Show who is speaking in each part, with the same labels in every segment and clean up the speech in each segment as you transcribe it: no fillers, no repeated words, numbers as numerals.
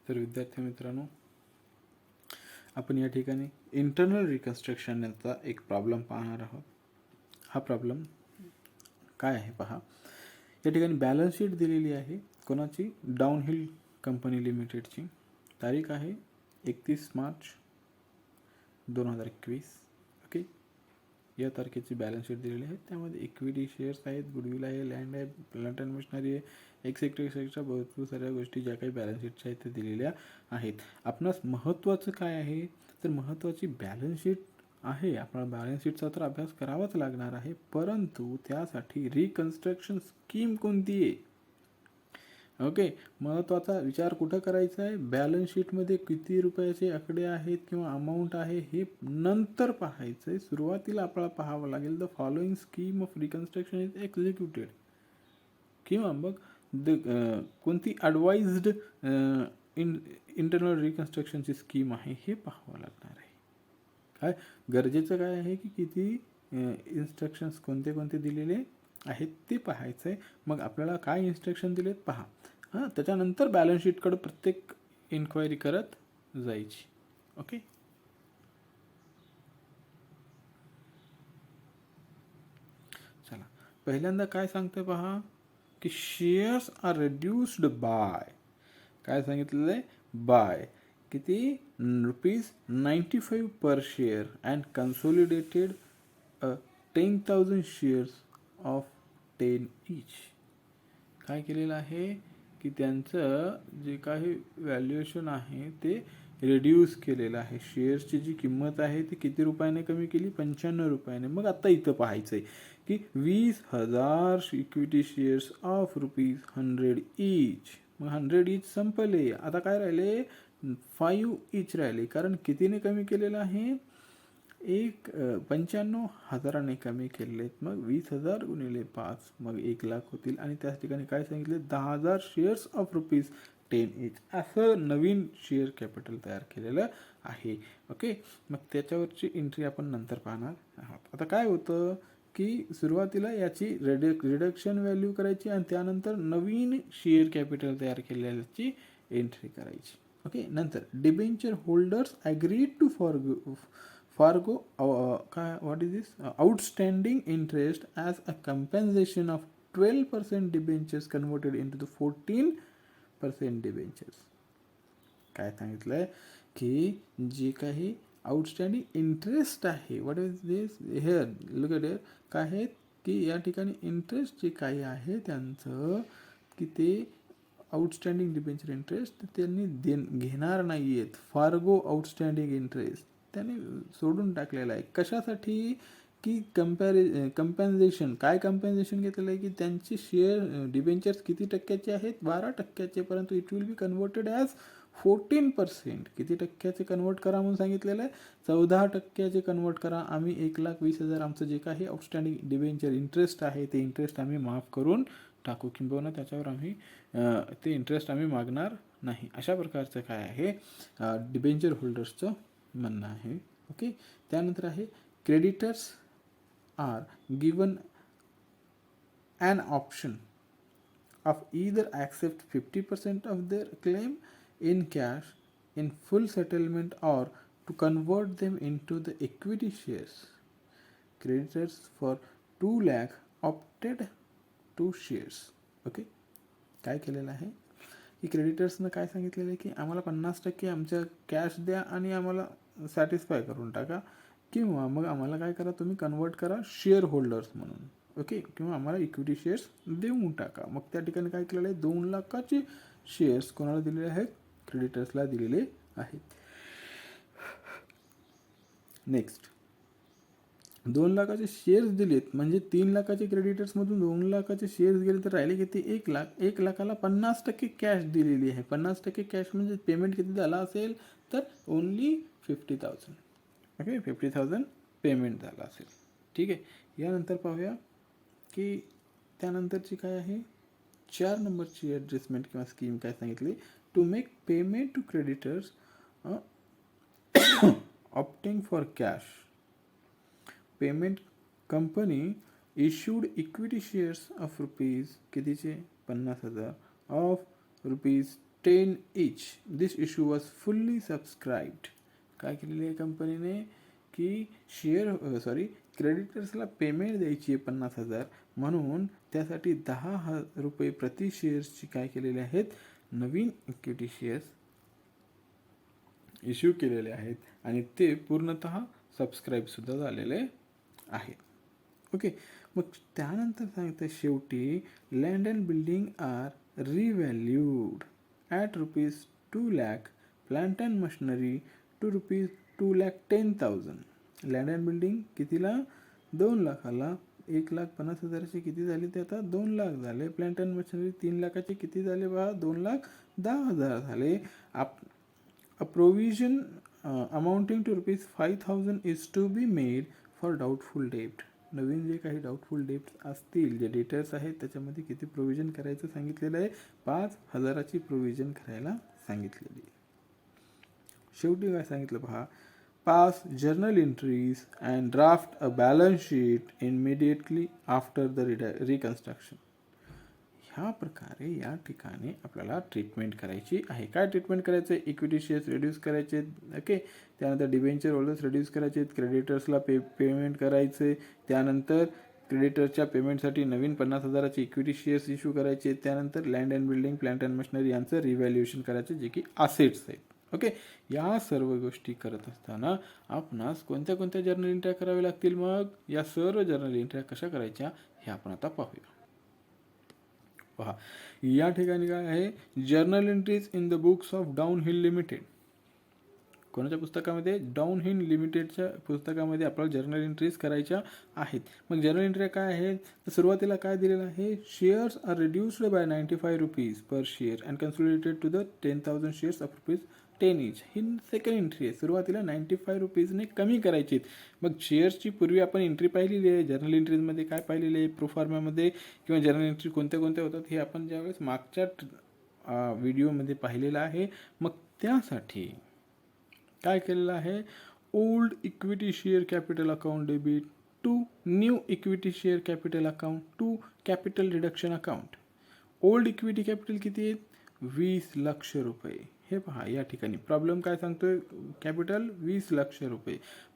Speaker 1: तर विद्यार्थी मित्रांनो, आपण या ठिकाणी इंटरनल रिकन्स्ट्रक्शन याचा एक प्रॉब्लेम पाहणार आहोत. हा प्रॉब्लेम काय आहे पहा. या ठिकाणी बॅलन्स शीट दिलेली आहे. कोणाची? डाउनहिल कंपनी लिमिटेडची. तारीख आहे 31 मार्च 2021. ओके, या तारखेची बॅलन्स शीट दिलेली आहे. त्यामध्ये इक्विटी शेअर्स आहेत, गुडविल आहे, लँड आहे, प्लांट अँड मशिनरी आहे, एक्सेट्रा एक्सेट्रा भरपूर साऱ्या गोष्टी ज्या काही बॅलन्स शीटच्या आहेत त्या दिलेल्या आहेत. आपणास महत्त्वाचं काय आहे तर महत्त्वाची बॅलन्स शीट आहे. आपल्याला बॅलन्स शीटचा तर अभ्यास करावाच लागणार आहे, परंतु त्यासाठी रिकन्स्ट्रक्शन स्कीम कोणती आहे, ओके, महत्त्वाचा विचार कुठं करायचा आहे, बॅलन्स शीटमध्ये किती रुपयाचे आकडे आहेत किंवा अमाऊंट आहे हे नंतर पाहायचं आहे. सुरुवातीला आपल्याला पाहावं लागेल the following scheme of reconstruction is executed, किंवा मग कोणती ॲडवाइज्ड इंटरनल रिकन्स्ट्रक्शनची स्कीम आहे हे पाहावं लागणार आहे. काय गरजेचं काय आहे की किती इन्स्ट्रक्शन्स कोणते कोणते दिलेले आहेत ते पाहायचं आहे. मग आपल्याला काय इन्स्ट्रक्शन दिलेत पहा. त्याच्यानंतर बॅलन्स शीटकडे प्रत्येक इन्क्वायरी करत जायची. ओके, चला पहिल्यांदा काय सांगते पहा की शेअर्स आर रिड्यूस्ड बाय, काय सांगितलेलं आहे, बाय किती, ₹95 पर share and consolidated 10,000 shares of 10 इच. काय केलेलं आहे की त्यांचं जे काही व्हॅल्युएशन आहे ते रिड्यूस केलेलं आहे. शेअर्सची जी किंमत आहे ती किती रुपयाने कमी केली, 95 रुपयाने. मग आता इथं पाहायचं आहे की 20,000 इक्विटी शेअर्स ऑफ ₹100 इच. मग 100 इच संपले. आता काय राहिले, 5 इच राहिले. कारण कितीने कमी केलेलं आहे, 95,000 कमी केलेले आहेत. मग 20,000 गुणिले 5 मग 1,00,000 होतील. आणि त्याच ठिकाणी काय सांगितले, 10,000 शेअर्स ऑफ ₹10 इच असं नवीन शेअर कॅपिटल तयार केलेलं आहे. ओके, मग त्याच्यावरची एंट्री आपण नंतर पाहणार आहोत. आता काय होतं की सुरुवातीला याची रिडक्शन व्हॅल्यू करायची आणि त्यानंतर नवीन शेअर कॅपिटल तयार केलेल्याची एंट्री करायची. ओके, नंतर debenture holders agreed to forgo what is this outstanding interest as a compensation of 12% debentures converted into the 14% debentures. काय सांगितलंय की जे काही आउटस्टँडिंग इंटरेस्ट आहे, what is this hair, look at here, काय आहे की या ठिकाणी इंटरेस्ट जे काही आहे त्यांचं की ते आउटस्टँडिंग डिबेंचर इंटरेस्ट त्यांनी घेणार नाही आहेत. फार्गो आउटस्टँडिंग इंटरेस्ट त्याने सोडून टाकलेलं आहे. कशासाठी की कंपॅन्सेशन, काय कंपॅन्सेशन घेतलेलं आहे की त्यांचे शेअर डिबेंचर्स किती टक्क्याचे आहेत, 12% परंतु it will be converted as 14%. किती टक्क्याचे कन्वर्ट करा म्हणून सांगितलेलं आहे, 14% कन्वर्ट करा. आम्ही 1,20,000 आमचं जे काही आउटस्टँडिंग डिबेंचर इंटरेस्ट आहे ते इंटरेस्ट आम्ही माफ करून टाकू, किंबहुना त्याच्यावर आम्ही ते इंटरेस्ट आम्ही मागणार नाही. अशा प्रकारचं काय आहे डिबेंचर होल्डर्सचं म्हणणं आहे. ओके, त्यानंतर आहे creditors are given an option of either accept 50% of their claim in cash in full settlement or to convert them into the equity shares. Creditors for 2 lakh opted to shares. Okay, काय केलेलं आहे की क्रेडिटर्सनं काय सांगितलेलं आहे की आम्हाला 50% आमच्या कॅश द्या आणि आम्हाला सॅटिस्फाय करून टाका, किंवा मग आम्हाला काय करा, तुम्ही कन्वर्ट करा शेअर होल्डर्स म्हणून. ओके, किंवा आम्हाला इक्विटी शेअर्स देऊन टाका. मग त्या ठिकाणी काय केलेलं आहे, 2 लाखाचे शेअर्स कोणाला दिलेले आहेत, क्रेडिटर्सला दिलेले आहेत. नेक्स्ट, 2 लाखाचे शेअर्स दिलेत म्हणजे 3 लाखाचे क्रेडिटर्समधून 2 लाखाचे शेअर्स गेले तर राहिले किती, 1 लाख. 1 लाखाला 50% कॅश दिलेली आहे. 50% कॅश म्हणजे पेमेंट किती झाला असेल तर ओनली 50,000. ओके, 50,000 पेमेंट झाला असेल. ठीक आहे, यानंतर पाहूया की त्यानंतरची काय आहे, 4 नंबरची ॲडजस्टमेंट किंवा स्कीम काय सांगितली, to make payment to creditors opting for cash. Payment company issued equity shares of rupees कितीचे, 50,000 of 10 each. This issue was fully subscribed. काय केलेली आहे कंपनीने की क्रेडिटर्सला पेमेंट द्यायची आहे 50,000, म्हणून त्यासाठी 10 रुपये प्रति शेअर्सची काय केलेले आहेत, नवीन इक्विटी शेअर्स इश्यू केलेले आहेत आणि ते पूर्णतः सबस्क्राईब सुद्धा झालेले आहेत. ओके, मग त्यानंतर सांगतं शेवटी land and building are revalued at ₹2 lakh, plant and machinery to ₹2,10,000. Land and building कितीला, 2 लाखाला. 1,50,000चे किती झाले ते आता 2 लाख झाले. प्लांट अँड मशिनरी 3 लाखाचे किती झाले बघा, 2,10,000 झाले. A provision amounting to ₹5,000 is to be made for doubtful debt. नवीन जे काही डाऊटफुल डेब्ट असतील, जे डेटर्स आहेत, त्याच्यामध्ये किती प्रोव्हिजन करायचं सांगितलेलं आहे, 5,000ची प्रोव्हिजन करायला सांगितलेली. शेवटी काय सांगितलं पहा, pass journal entries and draft a balance sheet immediately after the reconstruction. ह्या प्रकारे या ठिकाणी आपल्याला ट्रीटमेंट करायची आहे. काय ट्रीटमेंट करायचं आहे, इक्विटी शेअर्स रिड्यूस करायचे, ओके. त्यानंतर डिबेंचर होल्डर्स रिड्यूस करायचे, क्रेडिटर्सला पेमेंट करायचे, त्यानंतर क्रेडिटरच्या पेमेंटसाठी नवीन 50,000चे इक्विटी शेअर्स इश्यू करायचे, त्यानंतर land and building, plant and machinery यांचं रिव्हॅल्युएशन करायचे, जे की असेट्स आहेत. ओके, या सर्व गोष्टी करत असताना आपणास कोणत्या कोणत्या जर्नल एंट्र्या कराव्या लागतील, मग या सर्व जर्नल एंट्र्या कशा करायच्या हे आपण आता पाहूया. पहा, या ठिकाणी काय आहे, journal entries in the books of Downhill limited. कोणाच्या पुस्तकामध्ये, डाऊनहिल लिमिटेडच्या पुस्तकामध्ये आपल्याला जर्नल एंट्रीज करायच्या आहेत. मग जर्नल एंट्री काय आहेत, तर सुरुवातीला काय दिलेलं आहे, शेअर्स आर रिड्यूस्ड बाय ₹95 पर share and consolidated to the 10,000 shares of ₹10 each. ही सेकंड एंट्री आहे. सुरुवातीला ₹95 कमी करायची. मग शेअर्सची पूर्वी आपण एंट्री पाहिलेली आहे, जर्नल एंट्रीजमध्ये काय पाहिलेली आहे, प्रोफॉर्मामध्ये किंवा जर्नल एंट्री कोणत्या कोणत्या होतात हे आपण ज्यावेळेस मागच्या व्हिडिओमध्ये पाहिलेलं आहे. मग त्यासाठी काय केलेलं आहे, old equity share capital account debit to new equity share capital account to capital reduction account. Old equity capital किती आहे, ₹20 लाख. हे पहा, या ठिकाणी प्रॉब्लेम काय सांगतोय, कॅपिटल ₹20 लाख.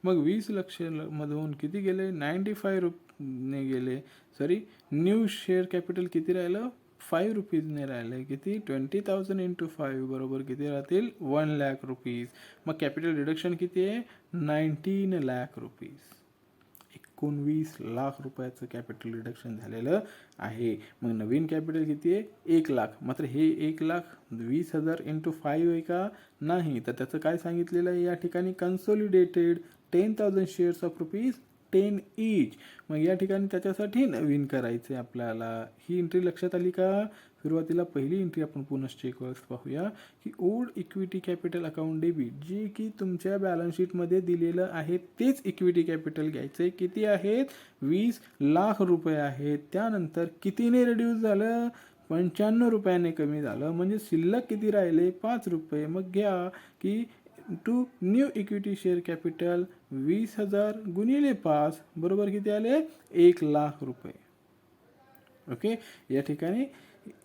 Speaker 1: मग 20 लाख मधून किती गेले, 95 ने गेले. न्यू शेअर कॅपिटल किती राहिलं, ₹5 ने राहिले. किती, 20,000 × 5 बरोबर किती राहतील, ₹1 लाख. मग कॅपिटल रिडक्शन किती आहे, ₹19 लाख. 19 लाख रुपयाचं कॅपिटल रिडक्शन झालेलं आहे. मग नवीन कॅपिटल किती आहे, 1 लाख. मात्र हे 1 लाख 20,000 × 5 आहे का, नाही. तर त्याचं काय सांगितलेलं आहे या ठिकाणी, कन्सोलिडेटेड 10,000 शेअर्स ऑफ ₹10 each. मग या ठिकाणी त्याच्यासाठी नवीन करायचं आहे आपल्याला. ही एंट्री लक्षात आली का, सुरुवातीला पहिली एंट्री आपण पुन्हा चेक पाहूया की old equity capital account debit, जे की तुमच्या बॅलन्स शीटमध्ये दिलेलं आहे तेच इक्विटी कॅपिटल घ्यायचं आहे. किती आहेत, ₹20 लाख आहेत. त्यानंतर कितीने रिड्यूस झालं, ₹95 कमी झालं. म्हणजे शिल्लक किती राहिले, ₹5. मग घ्या की to new equity share capital 20,000 × 5 बरोबर किती आले, ₹1 लाख. ओके, या ठिकाणी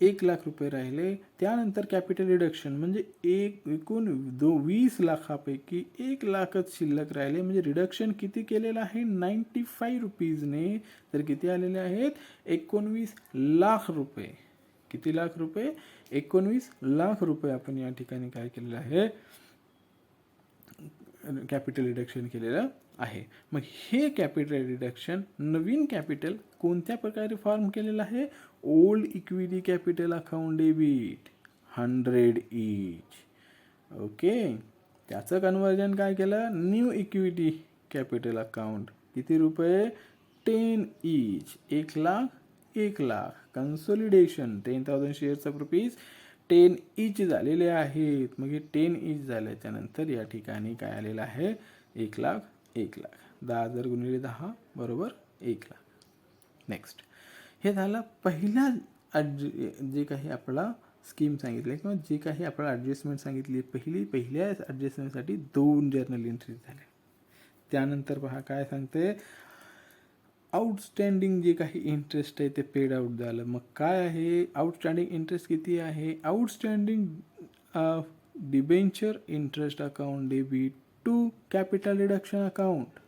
Speaker 1: ₹1 लाख राहिले. त्यानंतर कॅपिटल रिडक्शन म्हणजे एकूण 20 लाखापैकी 1 लाखच शिल्लक राहिले. म्हणजे रिडक्शन किती केलेलं आहे, ₹95 ने. तर किती आलेले आहेत, ₹19 लाख. किती लाख रुपये, ₹19 लाख आपण या ठिकाणी काय केलेलं आहे, कॅपिटल रिडक्शन केलेलं आहे. मग हे कॅपिटल रिडक्शन नवीन कॅपिटल कोणत्या प्रकारे फॉर्म केलेलं आहे, old equity capital account debit 100 each. Okay, त्याचं कन्वर्जन काय केलं, न्यू इक्विटी कॅपिटल अकाउंट किती रुपये, 10 each. 1 lakh 1 lakh. Consolidation 10,000 shares of ₹10 each झालेले आहेत. मग हे 10 each झाल्याच्या नंतर या ठिकाणी काय आलेलं आहे, 1 लाख 1 लाख. 10,000 × 10 बरोबर 1 लाख. नेक्स्ट, हे झालं पहिला जे काही आपल्याला स्कीम सांगितली किंवा जे काही आपल्याला ॲडजस्टमेंट सांगितली, पहिल्या ॲडजस्टमेंटसाठी 2 जर्नल एंट्रीज झाल्या. त्यानंतर पहा काय सांगते, आउटस्टँडिंग जे काही इंटरेस्ट आहे ते पेड आउट झालं. मग काय आहे, आउटस्टँडिंग इंटरेस्ट किती आहे, outstanding debenture interest account debit to capital reduction account.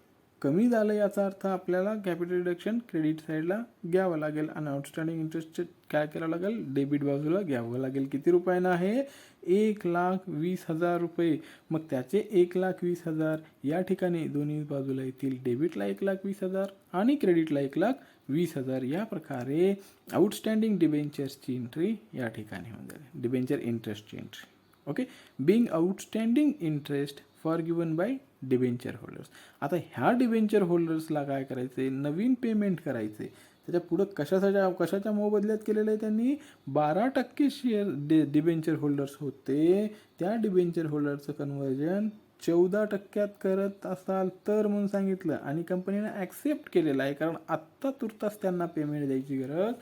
Speaker 1: कमी झालं याचा अर्थ आपल्याला कॅपिटल रिडक्शन क्रेडिट साईडला घ्यावं लागेल आणि आउटस्टँडिंग इंटरेस्ट काय करावं लागेल, डेबिट बाजूला घ्यावं लागेल. किती रुपयानं आहे, 1,20,000 रुपये. मग त्याचे 1,20,000 या ठिकाणी दोन्ही बाजूला येतील. डेबिटला 1,20,000 आणि क्रेडिटला 1,20,000. या प्रकारे आउटस्टँडिंग डिबेंचर्सची एंट्री या ठिकाणी होऊन जाईल, डिबेंचर इंटरेस्टची एंट्री. Okay, being outstanding interest for given by debenture holders. आता ह्या डिबेंचर होल्डर्सला काय करायचे, नवीन पेमेंट करायचे. त्याच्या पुढं कशाच्या मोबदल्यात केलेलं आहे त्यांनी, 12% शेअर डिबेंचर होल्डर्स होते, त्या डिबेंचर होल्डरचं कन्व्हर्जन 14% करत असाल तर म्हणून सांगितलं. आणि कंपनीनं ॲक्सेप्ट केलेलं आहे, कारण आत्ता तुर्तास त्यांना पेमेंट द्यायची गरज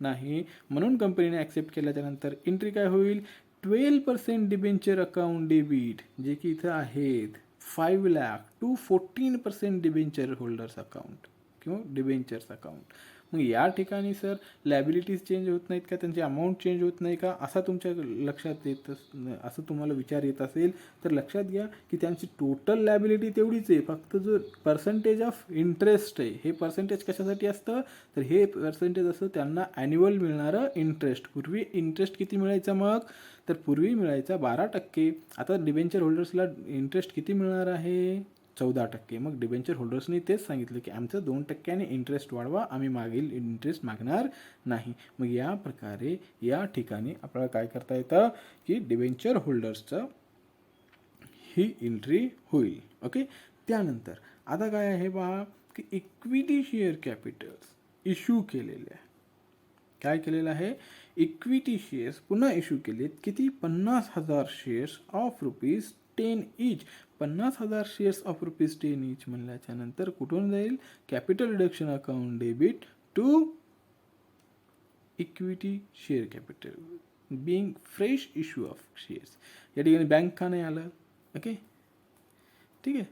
Speaker 1: नाही. म्हणून कंपनीने ॲक्सेप्ट केल्याच्यानंतर एंट्री काय होईल, 12% डिबेंचर अकाउंट डेबिट, जे की इथं आहेत 5 lakh to 14% debenture holders account किंवा डिबेंचर्स अकाउंट. मग या ठिकाणी सर लॅबिलिटीज चेंज होत नाहीत का, त्यांची अमाऊंट चेंज होत नाही का, असा तुमच्या लक्षात येत असं तुम्हाला विचार येत असेल तर लक्षात घ्या की त्यांची टोटल लॅबिलिटी तेवढीच आहे, फक्त जो पर्सेंटेज ऑफ इंटरेस्ट आहे, हे पर्सेंटेज कशासाठी असतं, तर हे पर्सेंटेज असतं त्यांना ॲन्युअल मिळणारं इंटरेस्ट. पूर्वी इंटरेस्ट किती मिळायचं, मग तर पूर्वी मिळायचा 12%. आता डिबेंचर होल्डर्सला इंटरेस्ट किती मिळणार आहे, 14%. मग डिबेंचर होल्डर्सनी तेच सांगितलं की आमचं 2% इंटरेस्ट वाढवा, आम्ही मागील इंटरेस्ट मागणार नाही. मग या प्रकारे या ठिकाणी आपल्याला काय करता येतं की डिबेंचर होल्डर्सचं ही एंट्री होईल. ओके, त्यानंतर आता काय आहे पहा की इक्विटी शेअर कॅपिटल्स इश्यू केलेले आहे. काय केलेलं आहे, इक्विटी शेअर्स पुन्हा इश्यू केलेत. किती, 50,000 shares of ₹10 each. 50,000 shares of ₹10 each म्हणल्याच्या नंतर कुठून जाईल, capital reduction account debit to equity share capital being fresh issue of shares. या ठिकाणी बँक का नाही आलं, ओके ठीक आहे.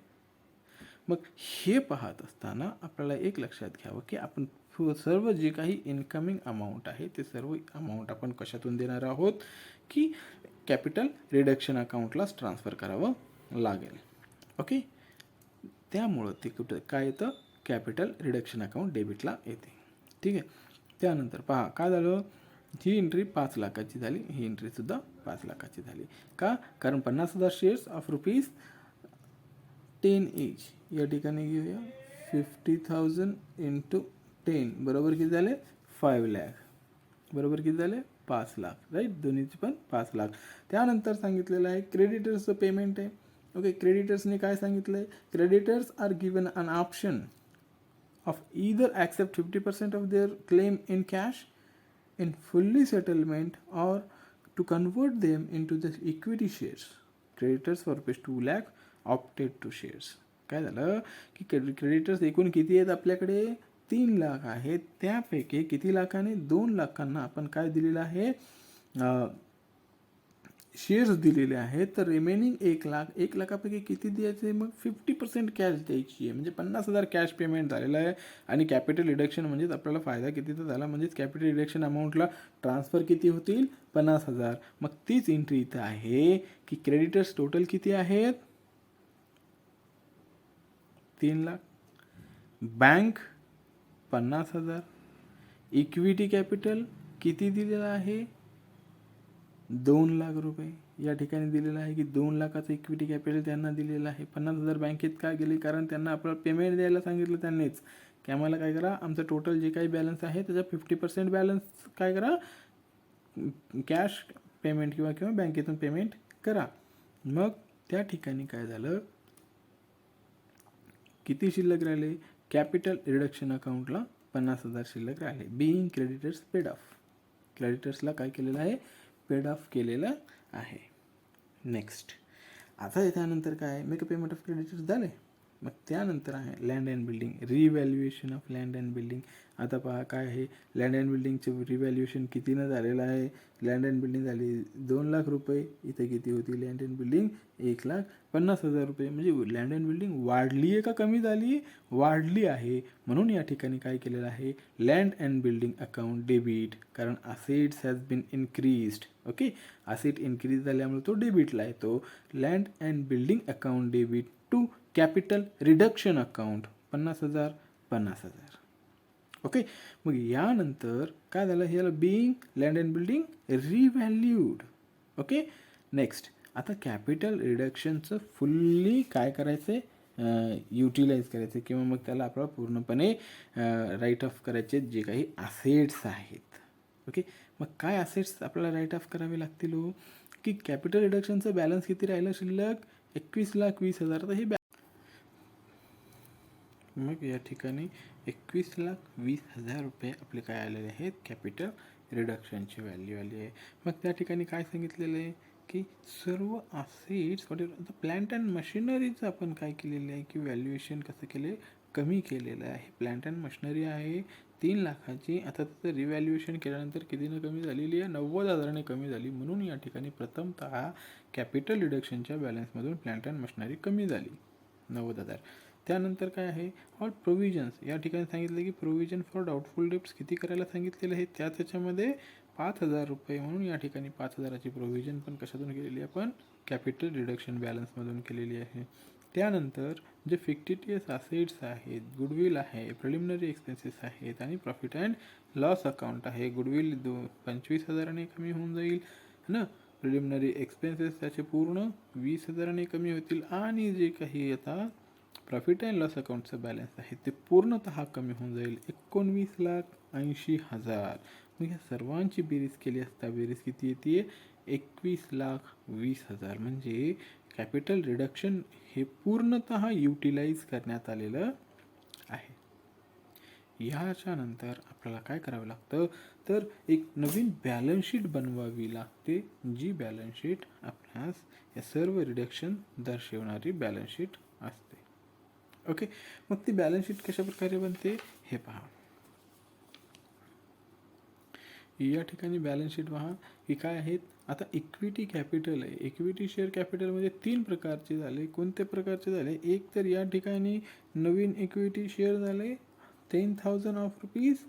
Speaker 1: मग हे पाहत असताना आपल्याला एक लक्षात घ्यावं की आपण सर्व जे काही इनकमिंग अमाऊंट आहे ते सर्व अमाऊंट आपण कशातून देणार आहोत की कॅपिटल रिडक्शन अकाउंटलाच ट्रान्सफर करावं लागेल. ओके, त्यामुळं ते कुठं काय येतं, कॅपिटल रिडक्शन अकाउंट डेबिटला येते. ठीक आहे, त्यानंतर पहा काय झालं, ही एंट्री 5 लाखाची झाली, ही एंट्रीसुद्धा 5 लाखाची झाली. का, कारण 50,000 शेअर्स ऑफ ₹10 ईच. या ठिकाणी घेऊया 50,000 इंटू 10 बरोबर किती झाले, 5 लाख. बरोबर किती झाले, 5 लाख. राईट, दोन्हीची पण 5 लाख. त्यानंतर सांगितलेलं आहे क्रेडिटर्सचं पेमेंट आहे. ओके, क्रेडिटर्सने काय सांगितलं आहे, creditors are given an option of either accept 50% of their claim in cash in fully settlement or to convert them into the equity shares. Creditors for rupees 2 lakh opted to shares. काय झालं की creditors एकूण किती आहेत आपल्याकडे, 3 लाख आहेत. त्यापैकी किती लाखाने, 2 लाखांना आपण काय दिलेलं आहे, शेअर्स दिलेले आहेत. तर रिमेनिंग 1 लाख, 1 लाखापैकी किती द्यायचे, मग 50% कॅश द्यायची आहे. म्हणजे 50,000 कॅश पेमेंट झालेलं आहे. आणि कॅपिटल रिडक्शन म्हणजेच आपल्याला फायदा कितीचा झाला, म्हणजेच कॅपिटल रिडक्शन अमाऊंटला ट्रान्सफर किती होतील, 50,000. मग तीच एंट्री इथं आहे की क्रेडिटर्स टोटल किती आहेत, 3 लाख, बँक 50,000, इक्विटी कॅपिटल किती दिलेलं आहे, 2 लाख रुपये. या ठिकाणी दिलेलं आहे की 2 लाखाचं इक्विटी कॅपिटल त्यांना दिलेलं आहे. 50,000 बँकेत का गेले, कारण त्यांना आपल्याला पेमेंट द्यायला सांगितलं त्यांनीच की आम्हाला काय करा, आमचं टोटल जे काही बॅलन्स आहे त्याचा 50% बॅलन्स काय करा, कॅश पेमेंट किंवा बँकेतून पेमेंट करा. मग त्या ठिकाणी काय झालं, किती शिल्लक राहिले, कॅपिटल रिडक्शन अकाउंटला 50,000 शिल्लक राहिले. बिईंग क्रेडिटर्स पेड ऑफ, क्रेडिटर्सला काय केलेलं आहे, पेड ऑफ केलेलं आहे. नेक्स्ट, आता त्यानंतर काय, make a payment of creditors झाले. मग त्यानंतर आहे land and building, revaluation of land and building. आता पहा काय आहे, लँड अँड बिल्डिंगचं रिव्हॅल्युएशन कितीनं झालेलं आहे. लँड अँड बिल्डिंग झाली 2,00,000 रुपये. इथे किती होती लँड अँड बिल्डिंग, 1,50,000 रुपये. म्हणजे लँड अँड बिल्डिंग वाढली आहे का कमी झाली, वाढली आहे. म्हणून या ठिकाणी काय केलेलं आहे, land and building account debit, कारण assets has been increased. Okay, asset increase झाल्यामुळे तो डेबिटला येतो. Land and building account debit to capital reduction account 50,000 50,000. Okay, मग यानंतर काय झालं, ह्याला being land and building revalued. Okay, next आता कॅपिटल रिडक्शनचं फुल्ली काय करायचं आहे, युटिलाइज करायचं किंवा मग त्याला आपल्याला पूर्णपणे राईट ऑफ करायचे जे काही असेट्स आहेत. ओके, मग काय असेट्स आपल्याला राईट ऑफ करावे लागतील हो, की कॅपिटल रिडक्शनचं बॅलन्स किती राहिलं शिल्लक, 21,20,000. तर हे मग या ठिकाणी 21,20,000 रुपये आपले काय आलेले आहेत, कॅपिटल रिडक्शनची व्हॅल्यू आली आहे. मग त्या ठिकाणी काय सांगितलेलं आहे की सर्व असेट्स आता प्लॅन्ट अँड मशिनरीचं आपण काय केलेलं आहे की व्हॅल्युएशन कसं केलं, कमी केलेलं आहे. प्लॅन्ट अँड मशिनरी आहे 3,00,000ची, आता त्याचं रिव्हॅल्युएशन केल्यानंतर कितीनं कमी झालेली आहे, 90,000ने कमी झाली. म्हणून या ठिकाणी प्रथमतः कॅपिटल रिडक्शनच्या बॅलन्समधून प्लॅन्ट अँड मशिनरी कमी झाली 90,000. त्यानंतर काय आहे, ऑल प्रोव्हिजन्स. या ठिकाणी सांगितलं की प्रोव्हिजन फॉर डाऊटफुल डेब्ट्स किती करायला सांगितलेलं आहे, त्याच्यामध्ये 5,000 रुपये. म्हणून या ठिकाणी 5,000ची प्रोव्हिजन पण कशातून केलेली आहे, आपण कॅपिटल रिडक्शन बॅलन्समधून केलेली आहे. त्यानंतर जे फिक्टिटियस असेट्स आहेत, गुडविल आहे, प्रिलिमिनरी एक्सपेन्सेस आहेत आणि प्रॉफिट अँड लॉस अकाउंट आहे. गुडविल 25,000ने कमी होऊन जाईल ना, प्रिलिमिनरी एक्सपेन्सेस त्याचे पूर्ण 20,000ने कमी होतील आणि जे काही आता प्रॉफिट अँड लॉस अकाउंटचं बॅलन्स आहे ते पूर्णतः कमी होऊन जाईल 19,80,000. मग ह्या सर्वांची बेरीज केली असता बेरीज किती येते, 21,20,000. म्हणजे कॅपिटल रिडक्शन हे पूर्णतः युटिलाइज करण्यात आलेलं आहे. ह्याच्यानंतर आपल्याला काय करावं लागतं, तर एक नवीन बॅलन्स शीट बनवावी लागते, जी बॅलन्स शीट आपल्यास या सर्व रिडक्शन दर्शवणारी बॅलन्स शीट असते. ओके, मग ती बॅलन्स शीट कशा प्रकारे बनते हे पहा. या ठिकाणी बॅलन्स शीट पहा की काय आहेत. आता इक्विटी कॅपिटल आहे, इक्विटी शेअर कॅपिटलमध्ये 3 प्रकारचे झाले. कोणते प्रकारचे झाले, एक तर या ठिकाणी नवीन इक्विटी शेअर झाले 10,000 ऑफ रुपीज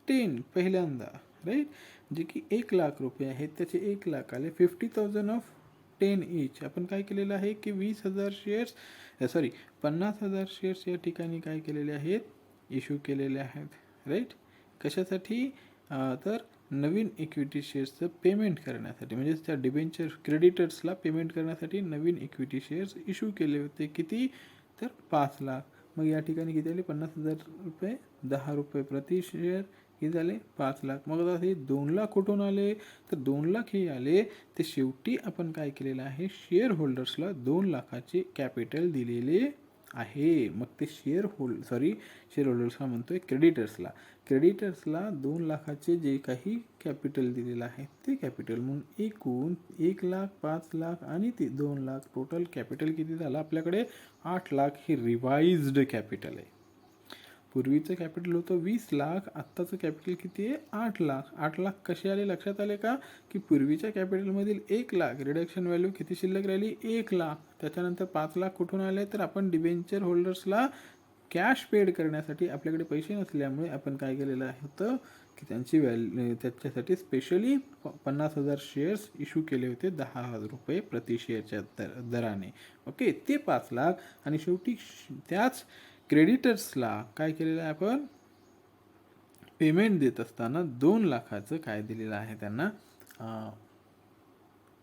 Speaker 1: 10 पहिल्यांदा, राईट, जे की 1,00,000 रुपये आहेत, त्याचे 1,00,000 आले. 50,000 ऑफ 10 इच. आपण काय केलेलं आहे की 20,000 शेअर्स 50,000 शेअर्स या ठिकाणी काय केलेले आहेत, इश्यू केलेले आहेत, राईट. कशासाठी, तर नवीन इक्विटी शेअर्सचं पेमेंट करण्यासाठी, म्हणजे त्या डिबेंचर क्रेडिटर्सला पेमेंट करण्यासाठी नवीन इक्विटी शेअर्स इश्यू केले होते. किती, तर 5,00,000. मग या ठिकाणी किती आले, 50,000 रुपये 10 रुपये प्रति शेअर, हे झाले 5,00,000. मग आता हे 2,00,000 कुठून आले, तर 2,00,000 हे आले ते शेवटी आपण काय केलेलं आहे, शेअर होल्डर्सला 2,00,000चे कॅपिटल दिलेले आहे. मग ते शेअर होल्डर्सला म्हणतोय, क्रेडिटर्सला 2,00,000चे जे काही कॅपिटल दिलेलं आहे ते कॅपिटल म्हणून एकूण 1,00,000, 5,00,000 आणि ते 2,00,000 टोटल कॅपिटल किती झालं आपल्याकडे, 8,00,000 हे रिवाइज्ड कॅपिटल आहे. पूर्वीचं कॅपिटल होतं 20,00,000, आत्ताचं कॅपिटल किती आहे, 8,00,000. 8,00,000 कसे आले लक्षात आले का, की पूर्वीच्या कॅपिटलमधील 1,00,000 रिडक्शन व्हॅल्यू किती शिल्लक राहिली, 1,00,000. त्याच्यानंतर 5,00,000 कुठून आले, तर आपण डिबेंचर होल्डर्सला कॅश पेड करण्यासाठी आपल्याकडे पैसे नसल्यामुळे आपण काय केलेलं होतं की त्यांची त्याच्यासाठी स्पेशली 50,000 शेअर्स इश्यू केले होते 10,000 रुपये प्रति शेअरच्या दराने. ओके, ते 5,00,000. आणि शेवटी त्याच क्रेडिटर्सला काय केलेलं आहे, आपण पेमेंट देत असताना 2,00,000चं काय दिलेलं आहे त्यांना,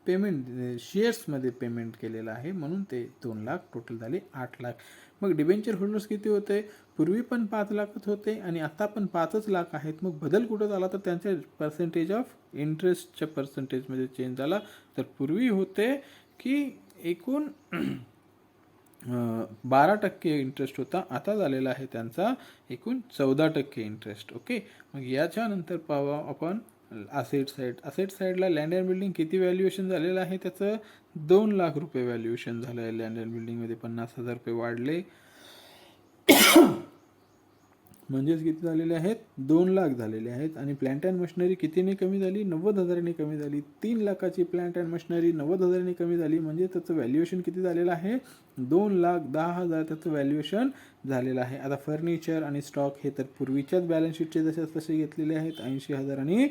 Speaker 1: पेमेंट शेअर्समध्ये पेमेंट केलेलं आहे. म्हणून ते 2,00,000 टोटल झाले 8,00,000. मग डिबेंचर होल्डर्स किती होते, पूर्वी पण 5,00,000च होते आणि आता पण 5च लाख आहेत. मग बदल कुठं झाला, तर त्यांच्या पर्सेंटेज ऑफ इंटरेस्टच्या पर्सेंटेजमध्ये चेंज झाला. तर पूर्वी होते की एकूण 12% इंटरेस्ट होता, आता झालेला आहे त्यांचा एकूण 14% इंटरेस्ट. ओके, मग याच्यानंतर पाहू आपण असेट साईडला लँड अँड बिल्डिंग किती व्हॅल्युएशन झालेलं आहे, त्याचं 2,00,000 रुपये व्हॅल्युएशन झालं आहे. लँड अँड बिल्डिंगमध्ये 50,000 रुपये वाढले. म्हणजेच किती झालेले आहेत, 2 लाख झालेले आहेत. आणि प्लांट अँड मशिनरी कितीने कमी झाली, 90,000ने कमी झाली. 3 लाखाची प्लांट अँड मशिनरी 90,000ने कमी झाली, म्हणजे त्याचं व्हॅल्युएशन किती झालेलं आहे, 2,10,000 त्याचं व्हॅल्युएशन झालेलं आहे. आता फर्निचर आणि स्टॉक हे तर पूर्वीच्याच बॅलन्स शीटचे जसे तसे घेतलेले आहेत, 80,000 आणि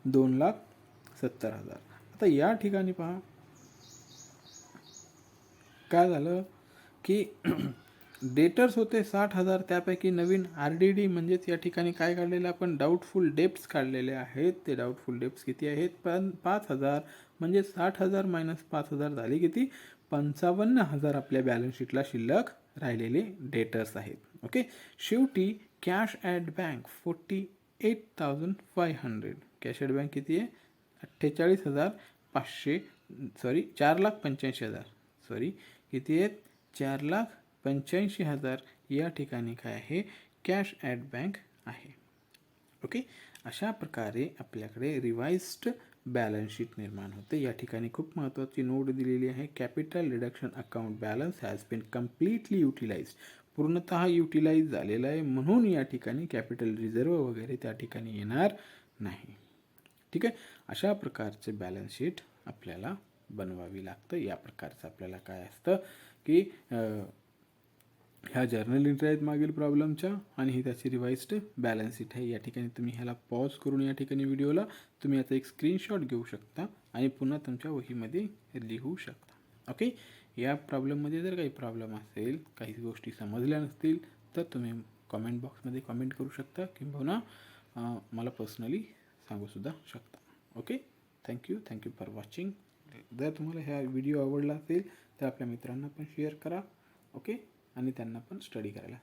Speaker 1: 2,70,000. आता या ठिकाणी पहा काय झालं की डेटर्स होते 60,000, त्यापैकी नवीन RDD म्हणजेच या ठिकाणी काय काढलेलं आपण, डाऊटफुल डेप्ट्स काढलेले आहेत. ते डाऊटफुल डेप्ट्स किती आहेत, 5,000, म्हणजे 60,000 मायनस 5,000 झाले किती, 55,000 आपल्या बॅलन्स शीटला शिल्लक राहिलेले डेटर्स आहेत. ओके. शेवटी cash at bank 48,500. Cash at bank किती आहे, 48,500, सॉरी 4,85,000, सॉरी किती आहेत, 4,85,000 या ठिकाणी काय आहे, कॅश ॲट बँक आहे. ओके. अशा प्रकारे आपल्याकडे रिवाइज्ड बॅलन्स शीट निर्माण होते. या ठिकाणी खूप महत्त्वाची नोट दिलेली आहे, capital reduction account balance has been completely utilised. पूर्णतः युटिलाइज झालेला आहे, म्हणून या ठिकाणी कॅपिटल रिझर्व वगैरे त्या ठिकाणी येणार नाही. ठीक आहे. अशा प्रकारचे बॅलन्स शीट आपल्याला बनवावी लागतं. या प्रकारचं आपल्याला काय असतं की ह्या जर्नल एंट्री आहेत मागील प्रॉब्लेमच्या, आणि ही त्याची रिवाइज्ड बॅलन्स शीट आहे. या ठिकाणी तुम्ही ह्याला पॉज करून या ठिकाणी व्हिडिओला तुम्ही याचा एक स्क्रीनशॉट घेऊ शकता आणि पुन्हा तुमच्या वहीमध्ये लिहू शकता. ओके. या प्रॉब्लेममध्ये जर काही प्रॉब्लेम असेल, काही गोष्टी समजल्या नसतील, तर तुम्ही कॉमेंट बॉक्समध्ये कॉमेंट करू शकता, किंबहुना मला पर्सनली सांगूसुद्धा शकता. ओके. Thank you for watching. जर तुम्हाला ह्या व्हिडिओ आवडला असेल तर आपल्या मित्रांना पण शेअर करा. ओके. आणि त्यांना पण स्टडी करायला